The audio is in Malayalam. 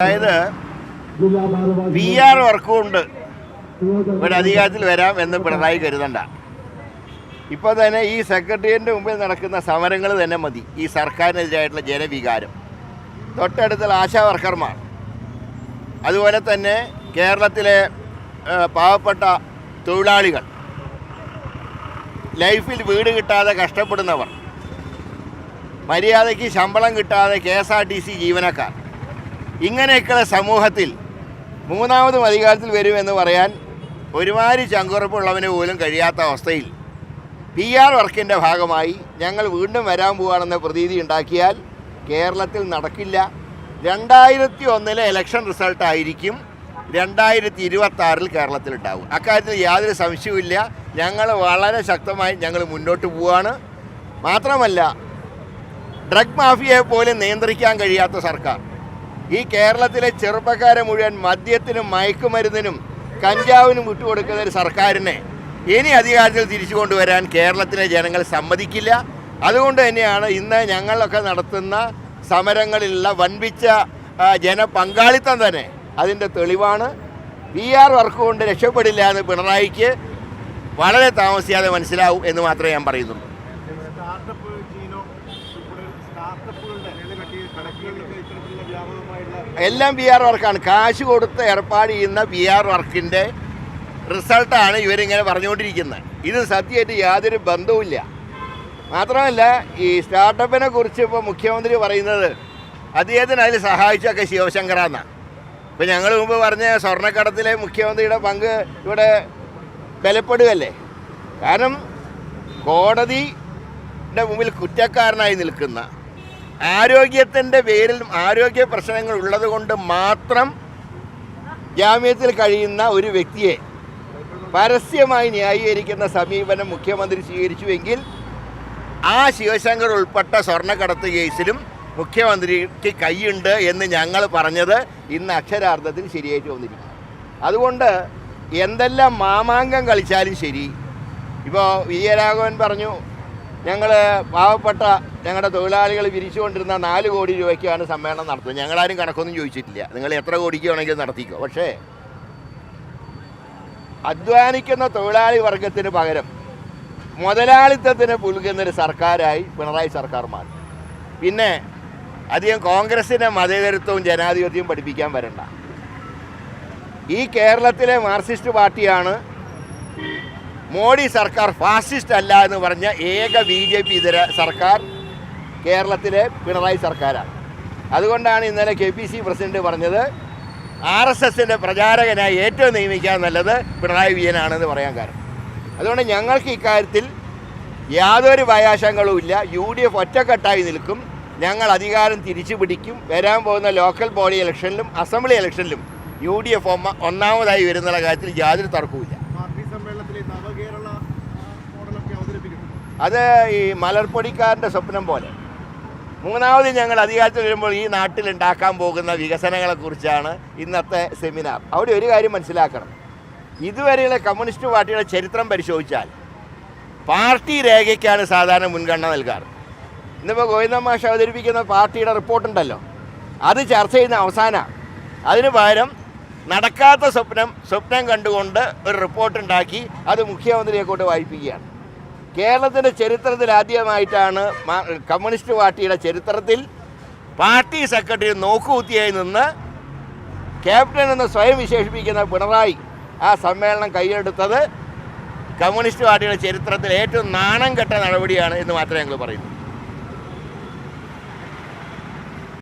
അതായത് PR വർക്ക് കൊണ്ട് ഇവിടെ അധികാരത്തിൽ വരാം എന്ന് പിണറായി കരുതണ്ട. ഇപ്പോൾ തന്നെ ഈ സെക്രട്ടേറിയറ്റിൻ്റെ മുമ്പിൽ നടക്കുന്ന സമരങ്ങൾ തന്നെ മതി ഈ സർക്കാരിനെതിരായിട്ടുള്ള ജനവികാരം. തൊട്ടടുത്തുള്ള ആശാ വർക്കർമാർ, അതുപോലെ തന്നെ കേരളത്തിലെ പാവപ്പെട്ട തൊഴിലാളികൾ, ലൈഫിൽ വീട് കിട്ടാതെ കഷ്ടപ്പെടുന്നവർ, മര്യാദയ്ക്ക് ശമ്പളം കിട്ടാതെ KSRTC ജീവനക്കാർ, ഇങ്ങനെയൊക്കെയുള്ള സമൂഹത്തിൽ മൂന്നാമതും അധികാരത്തിൽ വരുമെന്ന് പറയാൻ ഒരുമാതിരി ചങ്കുറപ്പുള്ളവന് പോലും കഴിയാത്ത അവസ്ഥയിൽ PR വർക്കിൻ്റെ ഭാഗമായി ഞങ്ങൾ വീണ്ടും വരാൻ പോവുകയാണെന്ന പ്രതീതി ഉണ്ടാക്കിയാൽ കേരളത്തിൽ നടക്കില്ല. 2001 ഇലക്ഷൻ റിസൾട്ടായിരിക്കും 2026 കേരളത്തിലുണ്ടാവും. അക്കാര്യത്തിൽ യാതൊരു സംശയവുമില്ല. ഞങ്ങൾ വളരെ ശക്തമായി മുന്നോട്ട് പോവുകയാണ്. മാത്രമല്ല, ഡ്രഗ് മാഫിയയെ പോലും നിയന്ത്രിക്കാൻ കഴിയാത്ത സർക്കാർ, ഈ കേരളത്തിലെ ചെറുപ്പക്കാരെ മുഴുവൻ മദ്യത്തിനും മയക്കുമരുന്നിനും കഞ്ചാവിനും വിട്ടുകൊടുക്കുന്ന ഒരു സർക്കാരിനെ ഇനി അധികാരത്തിൽ തിരിച്ചു കൊണ്ടുവരാൻ കേരളത്തിലെ ജനങ്ങൾ സമ്മതിക്കില്ല. അതുകൊണ്ട് തന്നെയാണ് ഇന്ന് ഞങ്ങളൊക്കെ നടത്തുന്ന സമരങ്ങളിലുള്ള വൻപിച്ച ജനപങ്കാളിത്തം തന്നെ അതിൻ്റെ തെളിവാണ്. PR വർക്ക് കൊണ്ട് രക്ഷപ്പെടില്ല എന്ന് പിണറായിക്ക് വളരെ താമസിയാതെ മനസ്സിലാവും എന്ന് മാത്രമേ ഞാൻ പറയുന്നുള്ളൂ. എല്ലാം PR വർക്കാണ്. കാശ് കൊടുത്ത് ഏർപ്പാട് ചെയ്യുന്ന PR വർക്കിൻ്റെ റിസൾട്ടാണ് ഇവരിങ്ങനെ പറഞ്ഞുകൊണ്ടിരിക്കുന്നത്. ഇത് സത്യമായിട്ട് യാതൊരു ബന്ധവുമില്ല. മാത്രമല്ല, ഈ സ്റ്റാർട്ടപ്പിനെ കുറിച്ച് ഇപ്പോൾ മുഖ്യമന്ത്രി പറയുന്നത് അദ്ദേഹത്തിന് അതിൽ സഹായിച്ചൊക്കെ ശിവശങ്കറാന്നാണ്. ഇപ്പോൾ ഞങ്ങൾ മുമ്പ് പറഞ്ഞ സ്വർണ്ണക്കടത്തിലെ മുഖ്യമന്ത്രിയുടെ പങ്ക് ഇവിടെ ബലപ്പെടുകയല്ലേ. കാരണം കോടതിയുടെ മുമ്പിൽ കുറ്റക്കാരനായി നിൽക്കുന്ന, ആരോഗ്യത്തിൻ്റെ പേരിൽ ആരോഗ്യ പ്രശ്നങ്ങൾ ഉള്ളത് കൊണ്ട് മാത്രം ജാമ്യത്തിൽ കഴിയുന്ന ഒരു വ്യക്തിയെ പരസ്യമായി ന്യായീകരിക്കുന്ന സമീപനം മുഖ്യമന്ത്രി സ്വീകരിച്ചുവെങ്കിൽ ആ ശിവശങ്കർ ഉൾപ്പെട്ട സ്വർണ്ണക്കടത്ത് കേസിലും മുഖ്യമന്ത്രിക്ക് കൈയുണ്ട് എന്ന് ഞങ്ങൾ പറഞ്ഞത് ഇന്ന് അക്ഷരാർത്ഥത്തിൽ ശരിയായിട്ട് വന്നിരിക്കും. അതുകൊണ്ട് എന്തെല്ലാം മാമാങ്കം കളിച്ചാലും ശരി, ഇപ്പോൾ വിജയരാഘവൻ പറഞ്ഞു ഞങ്ങൾ പാവപ്പെട്ട ഞങ്ങളുടെ തൊഴിലാളികൾ വിരിച്ചുകൊണ്ടിരുന്ന 4 കോടി രൂപയ്ക്കാണ് സമ്മേളനം നടത്തുന്നത്. ഞങ്ങളാരും കണക്കൊന്നും ചോദിച്ചിട്ടില്ല. നിങ്ങൾ എത്ര കോടിക്ക് വേണമെങ്കിലും നടത്തിക്കോ. പക്ഷേ അധ്വാനിക്കുന്ന തൊഴിലാളി വർഗത്തിന് പകരം മുതലാളിത്തത്തിന് പുൽകുന്നൊരു സർക്കാരായി പിണറായി സർക്കാർ മാറി. പിന്നെ അധികം കോൺഗ്രസിൻ്റെ മതേതരത്വവും ജനാധിപത്യവും പഠിപ്പിക്കാൻ വരണ്ട. ഈ കേരളത്തിലെ മാർക്സിസ്റ്റ് പാർട്ടിയാണ് മോഡി സർക്കാർ ഫാസിസ്റ്റ് അല്ല എന്ന് പറഞ്ഞ ഏക BJP ഇതര സർക്കാർ കേരളത്തിലെ പിണറായി സർക്കാരാണ്. അതുകൊണ്ടാണ് ഇന്നലെ KPC പ്രസിഡന്റ് പറഞ്ഞത് RSSൻ്റെ പ്രചാരകനായി ഏറ്റവും നിയമിക്കാൻ നല്ലത് പിണറായി വിജയനാണെന്ന് പറയാൻ കാരണം. അതുകൊണ്ട് ഞങ്ങൾക്ക് ഇക്കാര്യത്തിൽ യാതൊരു ഭയാശങ്കകളുമില്ല. UDF ഒറ്റക്കെട്ടായി നിൽക്കും. ഞങ്ങൾ അധികാരം തിരിച്ചു പിടിക്കും. വരാൻ പോകുന്ന ലോക്കൽ ബോഡി ഇലക്ഷനിലും അസംബ്ലി ഇലക്ഷനിലും UDF ഒന്നാമതായി വരുന്നുള്ള കാര്യത്തിൽ യാതൊരു തർക്കവുമില്ല. അത് ഈ മലർപ്പൊടിക്കാരൻ്റെ സ്വപ്നം പോലെ മൂന്നാമത് ഞങ്ങൾ അധികാരത്തിൽ വരുമ്പോൾ ഈ നാട്ടിലുണ്ടാക്കാൻ പോകുന്ന വികസനങ്ങളെക്കുറിച്ചാണ് ഇന്നത്തെ സെമിനാർ. അവിടെ ഒരു കാര്യം മനസ്സിലാക്കണം. ഇതുവരെയുള്ള കമ്മ്യൂണിസ്റ്റ് പാർട്ടിയുടെ ചരിത്രം പരിശോധിച്ചാൽ പാർട്ടി രേഖയ്ക്കാണ് സാധാരണ മുൻഗണന നൽകാറ്. ഇന്നിപ്പോൾ ഗോവിന്ദൻ മാഷ് അവതരിപ്പിക്കുന്ന പാർട്ടിയുടെ റിപ്പോർട്ടുണ്ടല്ലോ, അത് ചർച്ച ചെയ്യുന്ന അവസാനമാണ്. അതിന് പകരം നടക്കാത്ത സ്വപ്നം കണ്ടുകൊണ്ട് ഒരു റിപ്പോർട്ടുണ്ടാക്കി അത് മുഖ്യമന്ത്രിയെ കൊണ്ട് വായിപ്പിക്കുകയാണ്. കേരളത്തിൻ്റെ ചരിത്രത്തിൽ ആദ്യമായിട്ടാണ് കമ്മ്യൂണിസ്റ്റ് പാർട്ടിയുടെ ചരിത്രത്തിൽ പാർട്ടി സെക്രട്ടറി നോക്കുകുത്തിയായി നിന്ന് ക്യാപ്റ്റൻ എന്ന് സ്വയം വിശേഷിപ്പിക്കുന്ന പിണറായി ആ സമ്മേളനം കൈയ്യെടുത്തത് കമ്മ്യൂണിസ്റ്റ് പാർട്ടിയുടെ ചരിത്രത്തിൽ ഏറ്റവും നാണം കെട്ട നടപടിയാണ് എന്ന് മാത്രമേ ഞങ്ങൾ പറയുന്നു.